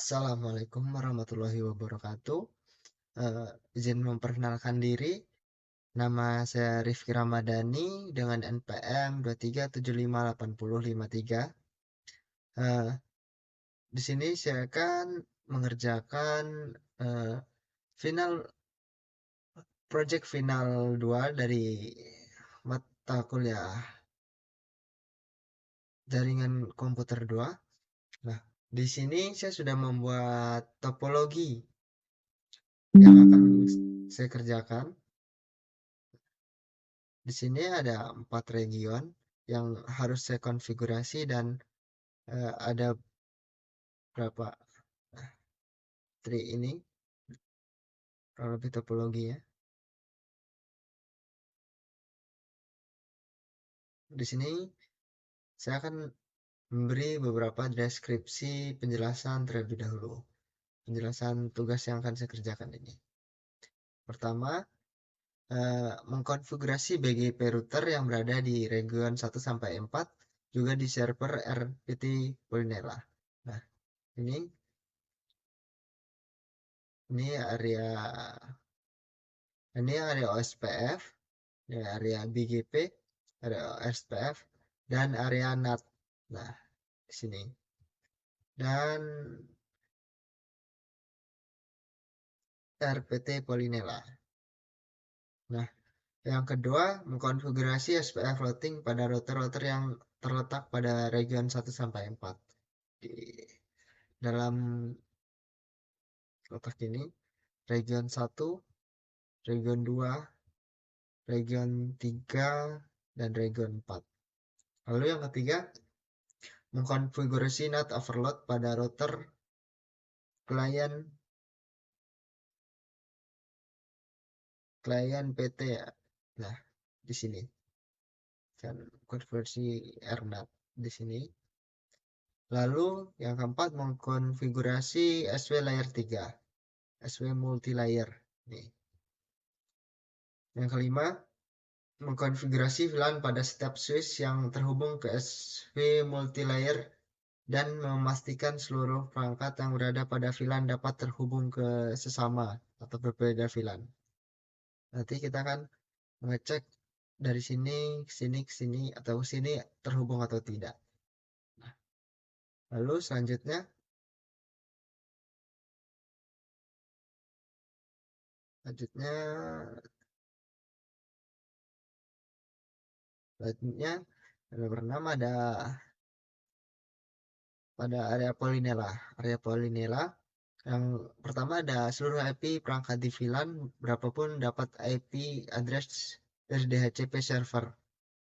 Assalamualaikum warahmatullahi wabarakatuh. Izin memperkenalkan diri, nama saya Rifki Ramadhani dengan NPM 23758053. Eh, di sini saya akan mengerjakan eh, final project final 2 dari mata kuliah Jaringan Komputer 2. Nah, di sini saya sudah membuat topologi yang akan saya kerjakan. Di sini ada 4 region yang harus saya konfigurasi dan ada berapa tree ini kurang lebih topologinya. Di sini saya akan memberi beberapa deskripsi penjelasan terlebih dahulu. Penjelasan tugas yang akan saya kerjakan ini. Pertama, mengkonfigurasi BGP router yang berada di region 1 sampai 4 juga di server RPT Polinela. Nah, ini area OSPF, area BGP, area OSPF, dan area NAT. Nah, di sini. Dan RPT Polinela. Nah, yang kedua, mengkonfigurasi SPF routing pada router-router yang terletak pada region 1 sampai 4. Di dalam kotak ini, region 1, region 2, region 3, dan region 4. Lalu yang ketiga, mengkonfigurasi NAT overload pada router klien PT ya. Nah, di sini kan konversi RNAT di sini. Lalu yang keempat mengkonfigurasi SW layer 3, SW multi layer. Nih. Yang kelima, mengkonfigurasi VLAN pada setiap switch yang terhubung ke SW multi layer dan memastikan seluruh perangkat yang berada pada VLAN dapat terhubung ke sesama atau berbeda VLAN. Nanti kita akan mengecek dari sini ke sini ke sini atau ke sini terhubung atau tidak. Nah, lalu selanjutnya yang pertama ada pada area Polinela yang pertama ada seluruh IP perangkat di VLAN berapapun dapat IP address dari DHCP server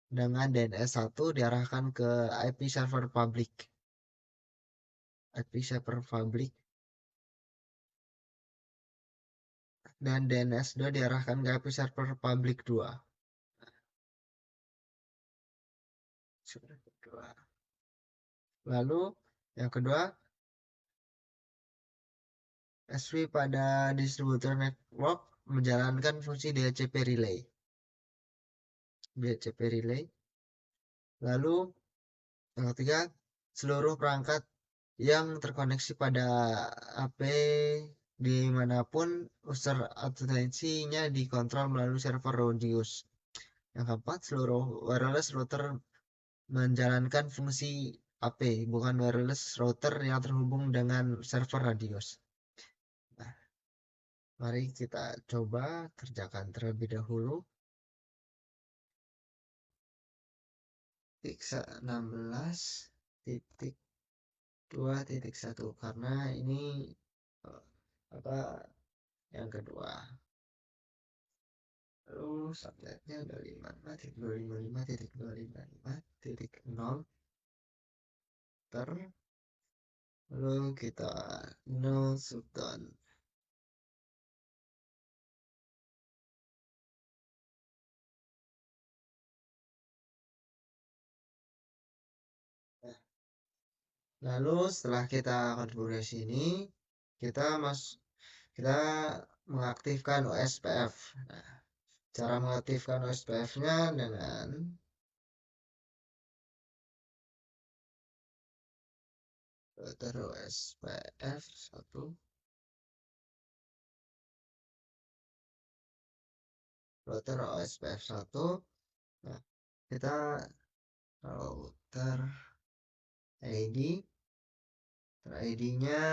dengan DNS 1 diarahkan ke IP server public. IP server public dan DNS 2 diarahkan ke IP server public 2. Lalu yang kedua, SW pada distributor network menjalankan fungsi DHCP relay. Lalu yang ketiga, seluruh perangkat yang terkoneksi pada HP dimanapun user atensinya dikontrol melalui server Rodius. Yang keempat, seluruh wireless router menjalankan fungsi AP, bukan wireless router yang terhubung dengan server Radius. Nah, mari kita coba kerjakan terlebih dahulu. 16.2.1 karena ini apa yang kedua. Lalu subnetnya ada 5.255.255.0 lalu kita no subdown. Lalu setelah kita konfigurasi ini, kita mengaktifkan OSPF. Nah, cara mengaktifkan OSPF-nya dengan Terus PF 1, router OSPF 1. Nah, kita router ID, ID-nya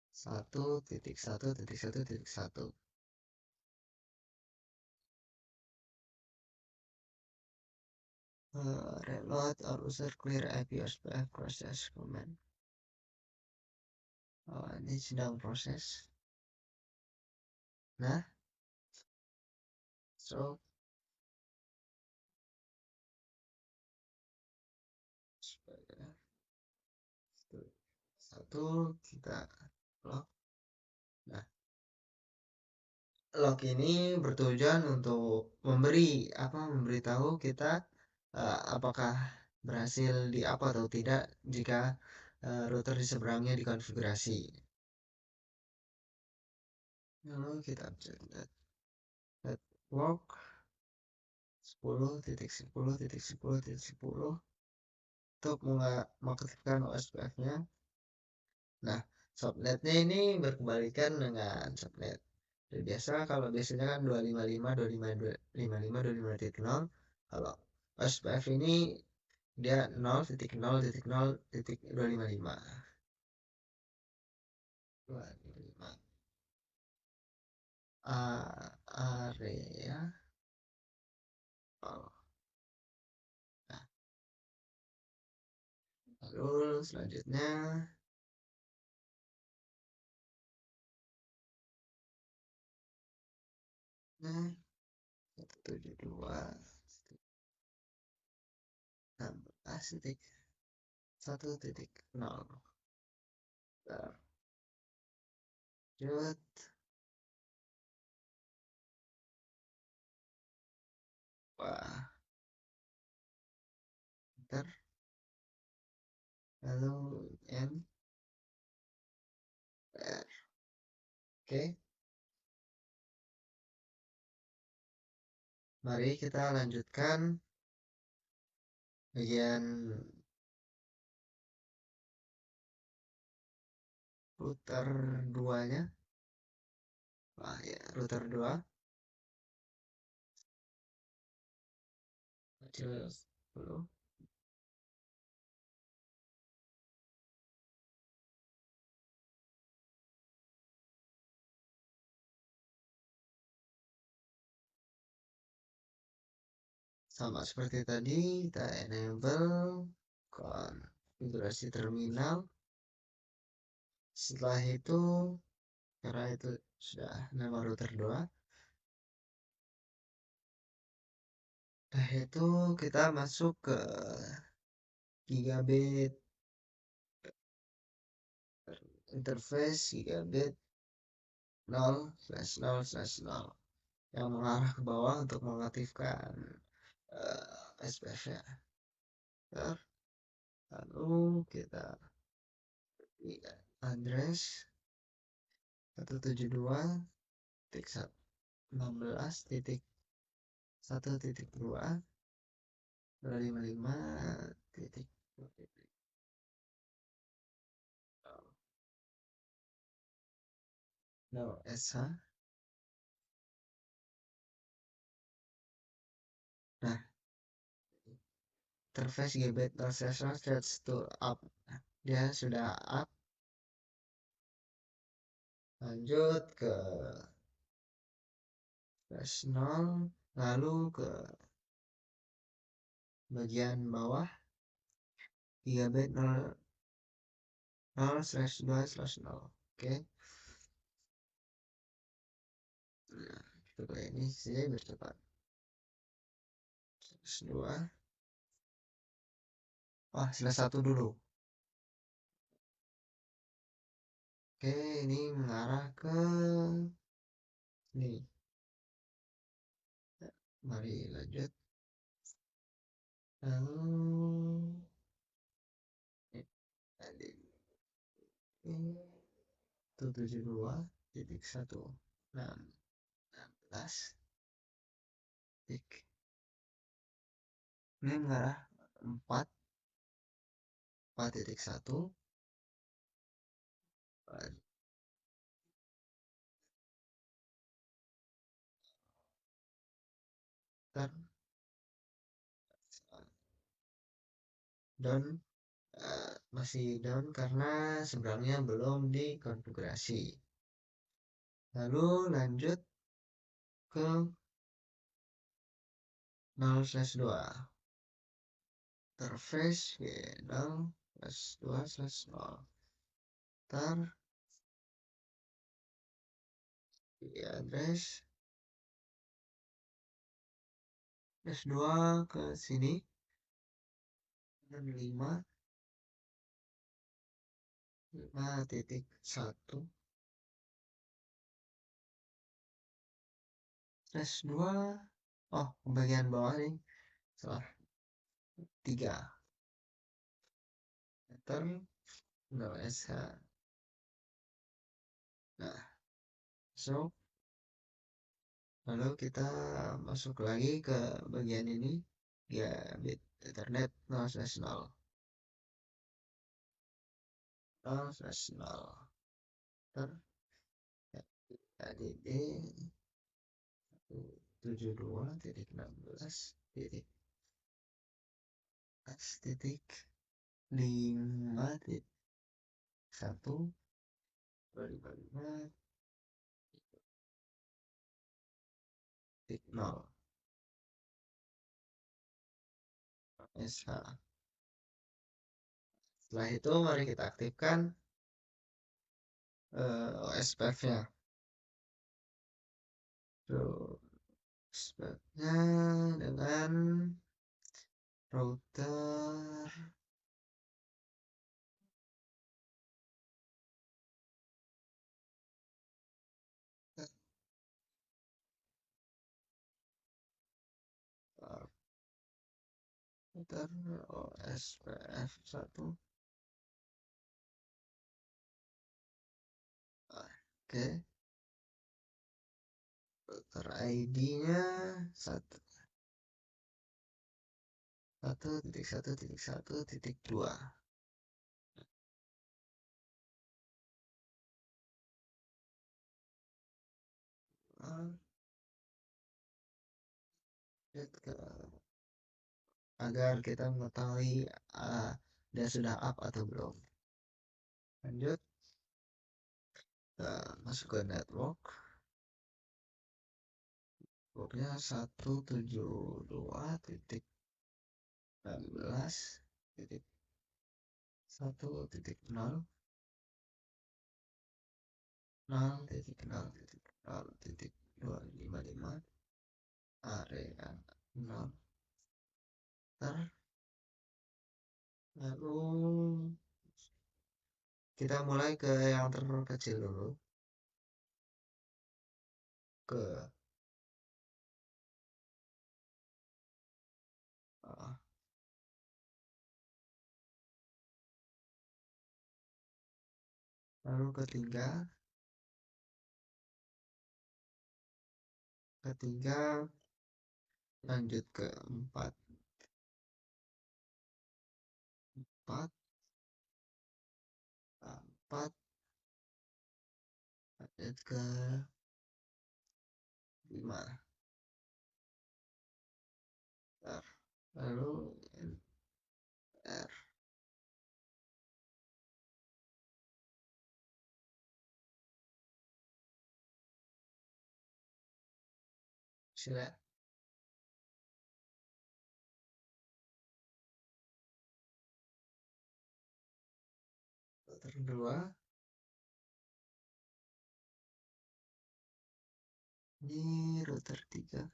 1.1.1.1. Reload or user clear IP OSPF process command. Oh, ini sedang proses. Nah, so satu kita lock. Nah, lock ini bertujuan untuk memberitahu kita apakah berhasil di apa atau tidak jika router di seberangnya dikonfigurasi. Lalu kita cek network 10.10.10.10 untuk mengaktifkan OSPF-nya. Nah, subnetnya ini berkebalikan dengan subnet. Biasanya kan 255.255.255.0. Kalau OSPF ini dia 0.0.0.255. 255. Area. Oh. Nah, lalu selanjutnya, nah, 172.16.1.0. Lanjut. Wah, ntar lalu N R. Oke, mari kita lanjutkan bagian router 2-nya. Wah ya, router 2 kecil dulu. Sama seperti tadi, kita enable konfigurasi terminal. Setelah itu, karena itu sudah nama router 2, setelah itu kita masuk ke gigabit interface gigabit 0/0/0 yang mengarah ke bawah untuk mengaktifkan SPF-nya. Lalu kita address 172.1.16.2.255.2. No, SH. Nah, interface gigabit session sets to up. Nah, dia sudah up. Lanjut ke slash 0, lalu ke bagian bawah gigabit 0/2/0. Oke. Nah, coba ini saja bercepat. 2. Wah, slash 1 dulu. Oke, ini mengarah ke ini. Mari lanjut. Lalu tadi 172.1.16. Ini mengarah 4. 4.1 dan down, masih down karena sebenarnya belum dikonfigurasi. Lalu lanjut ke 0/2 interface y0/2/0 ntar di address /2 ke sini dan 5.1 /2. Oh, bagian bawah nih salah, 3 enter 0sh. Nah, so lalu kita masuk lagi ke bagian ini, ya bit ethernet 0/0 0/0 ter ADB 72.1.1.0 SH. Setelah itu mari kita aktifkan OSPF-nya. OSPF-nya dengan router OSPF 1. Oke, router ID-nya 1.1.1.2. Agar kita mengetahui dia sudah up atau belum. Lanjut, masuk ke network. Networknya 172.16.0.0.0.255 area 0. Lalu kita mulai ke yang terkecil dulu, ke lalu ketiga lanjut ke 4 4 lanjut ke 5. Lalu enter. Sudah. Router 2 ini router 3.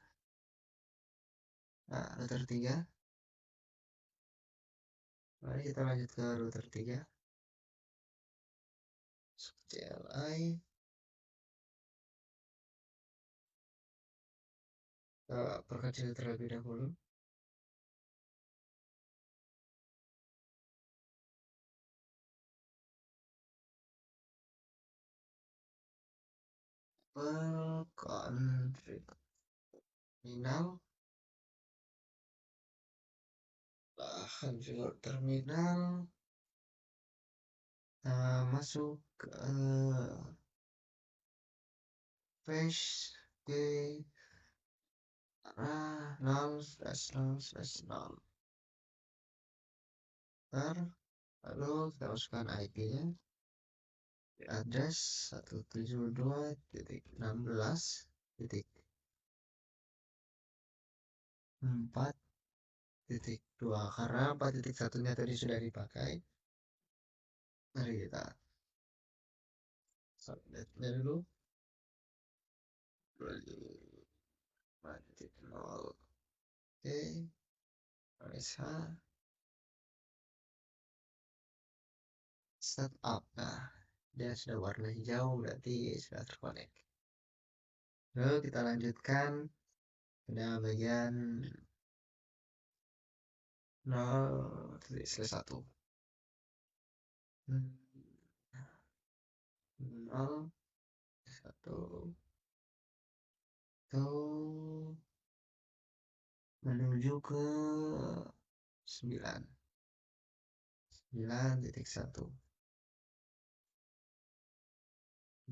Nah, router 3. Mari kita lanjut ke router 3. CLI. Kita perkecil terlebih dahulu. Config terminal. Configure terminal. Masuk ke page ke arah 0/0/0. Lalu kita masukkan IP-nya, address 172.16.4.2 karena 4.1-nya tadi sudah dipakai. Mari kita submit dulu. 4.0. Oke, bisa setup. Nah, dia sudah warna hijau, berarti sudah terkonek. Lalu kita lanjutkan pada bagian 0/1. 0/1 itu menuju ke 9. 9.1.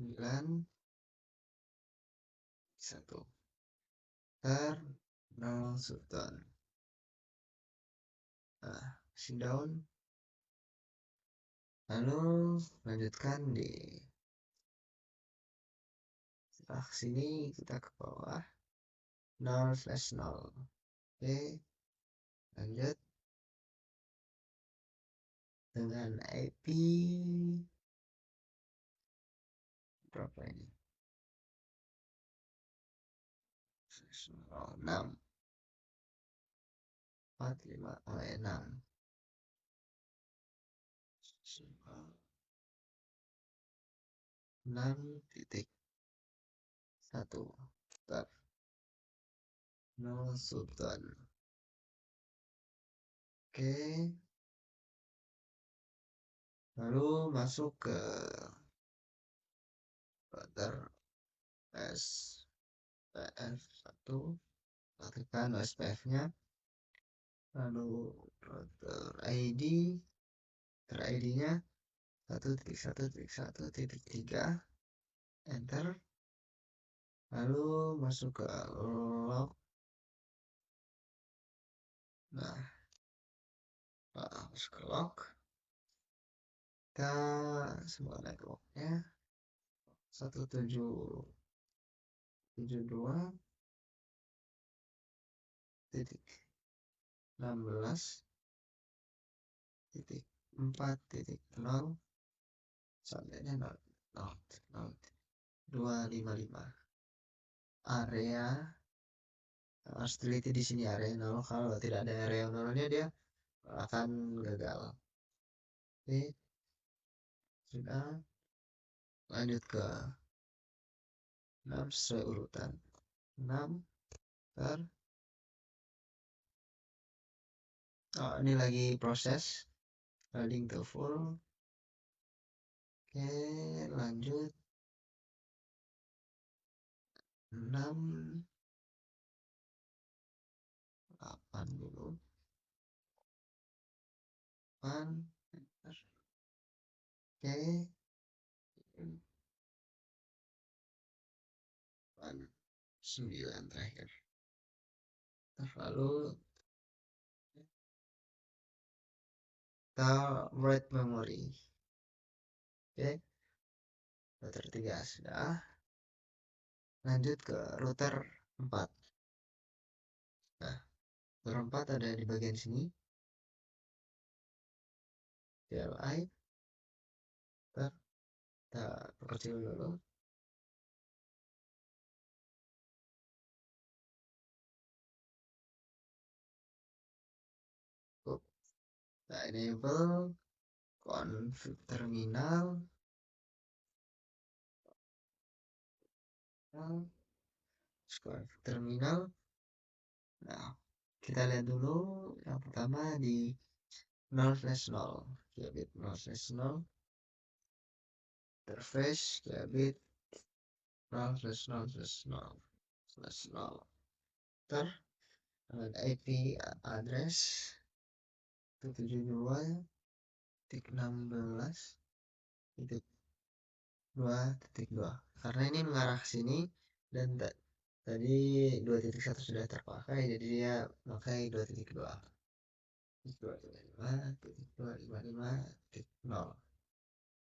9.1 ter 0 Sultan. Nah, pushing down. Lalu lanjutkan di setelah sini kita ke bawah 0/0. Oke, lanjut dengan IP berapa ini? 6 45 6 6.1 ter 0 Sultan. Oke, lalu masuk ke router SPF1, aktifkan SPF-nya, lalu router ID-nya 1.1.1.3, enter, lalu masuk ke log. Nah, masuk ke log, kita semua networknya 17.16.4.0 sampai 255. Area harus teliti di sini area 0. Kalau tidak ada area 0-nya dia akan gagal. Oke, sudah. Lanjut ke 6 sesuai urutan 6 ter. Ini lagi proses loading to full. Oke, lanjut 6 8 dulu 8. Oke, 9 terakhir. Lalu kita write memory. Oke, router 3 sudah. Lanjut ke router 4. Nah, router 4 ada di bagian sini. CLI. Kita perkecil dulu. Kita enable config terminal. Config terminal. Nah, kita lihat dulu yang pertama di 0/0 gigabit 0/0 interface gigabit 0/0/0/0 ter dengan IP address 172.16 titik 2.2 karena ini mengarah ke sini dan tadi 2.1 sudah terpakai jadi dia pakai 2.2 2.5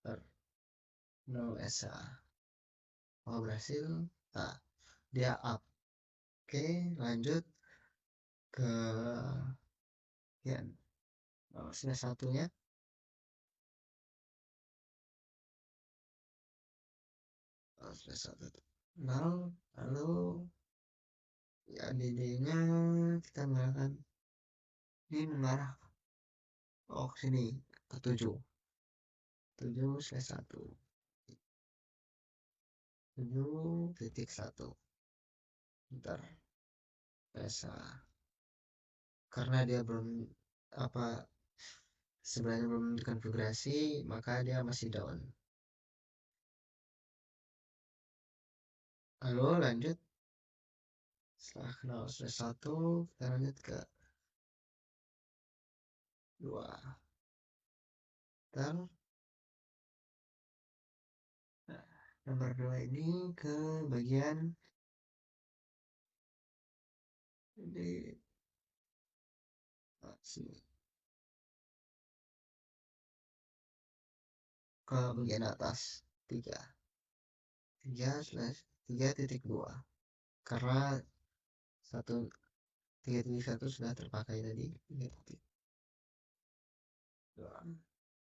per 0 SA. Oh berhasil. Nah dia up. Oke lanjut ke ya sudah satunya sudah satu nol lalu ya DD-nya kita menggunakan ini mengarah ke sini ke 7/1 7.1 ntar biasa karena dia belum apa sebenarnya belum dikonfigurasi maka dia masih down. Lalu lanjut setelah kenal sudah satu kita lanjut ke 2 dan nah, nomor 2 ini ke bagian di sini ke bagian atas 3/3.2 karena 3.1 sudah terpakai tadi 3.2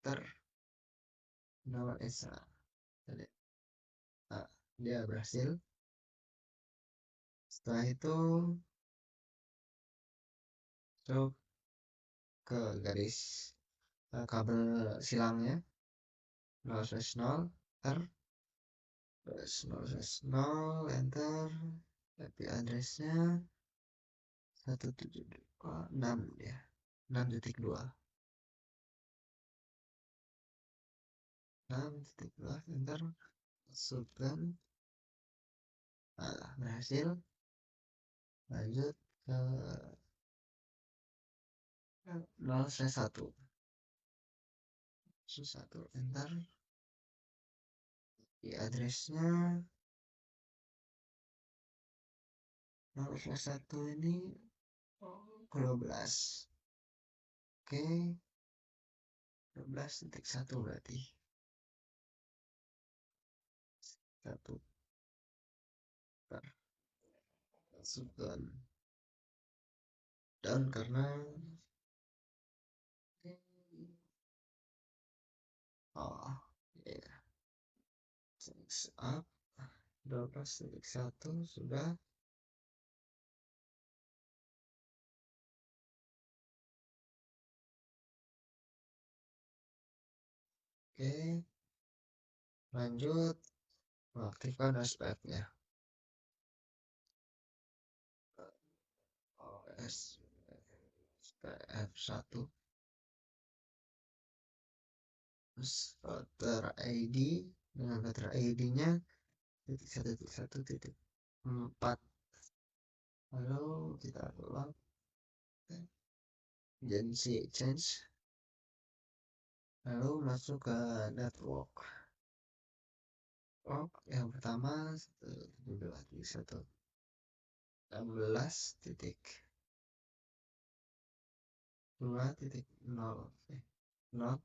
ter 0 SA tadi. Nah, dia berhasil. Setelah itu masuk ke garis kabel silangnya 0/0 enter 0/0 enter IP addressnya 172.6 ya 6.2 6.2 enter masukkan. Nah, berhasil. Lanjut ke 0/1 enter di addressnya 0/1 ini 12. Oke 12.1 berarti 1 masukkan dan karena oh ya yeah. Up 12.1 sudah. Oke lanjut mengaktifkan aspeknya OSPF1 terus router ID dengan router ID nya 1.1.1.4 lalu kita ulang Gensi Exchange lalu masuk ke network yang pertama 17.16.2.0 0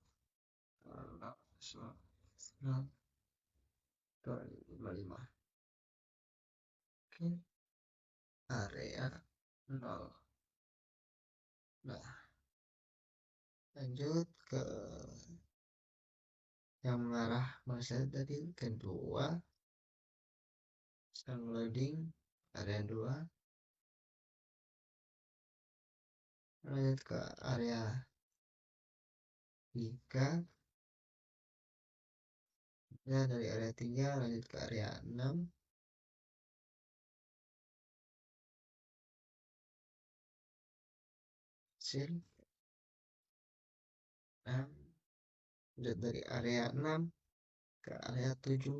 255 oke area 0. Nah lanjut ke yang mengarah masa tadi kedua sedang loading area 2 lanjut ke area 3 ya dari area 3 lanjut ke area 6 hasil 6 lanjut dari area 6 ke area 7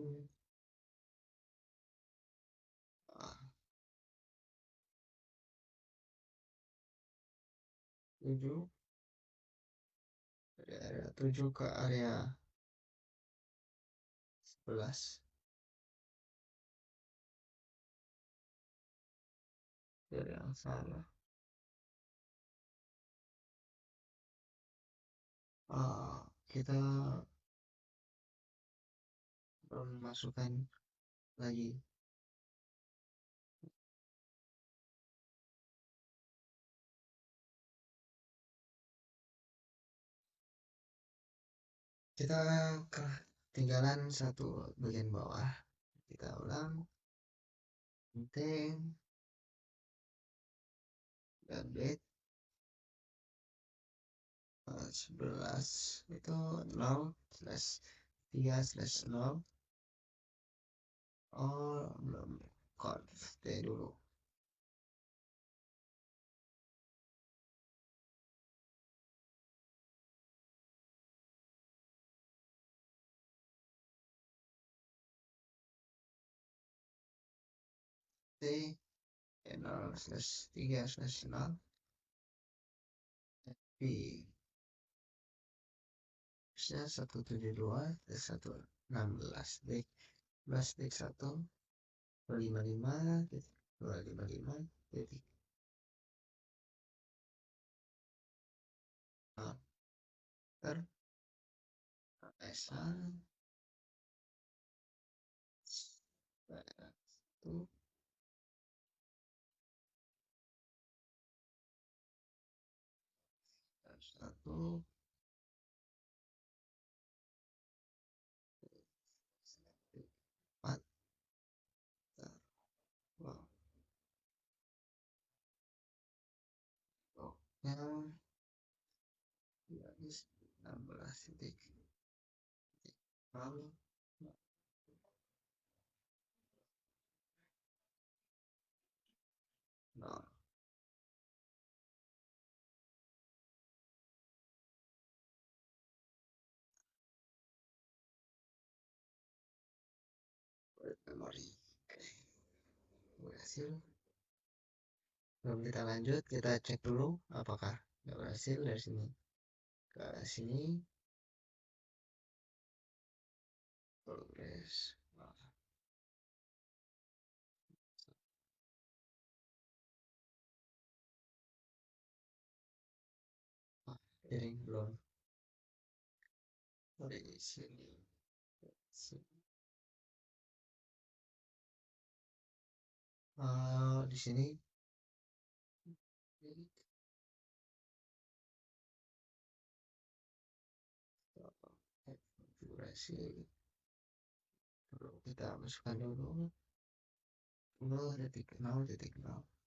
7 dari area 7 ke area 11 dari yang salah. Kita belum masukkan lagi. Kita ketinggalan satu bagian bawah. Kita ulang. Penting dan bed 11 itu 0 slash 3 slash 0. Oh, belum conf t dulu. T 0 slash 3 slash 0 B nya 172 116 dik 11 dik 1 255 255 titik ter S1 satu satu 4 bloknya 16 titik lalu nol memori berhasil. Sebelum kita lanjut, kita cek dulu apakah nggak berhasil dari sini ke sini. Progress piring belum dari sini di sini konfigurasi kita masukkan dulu 0.0.0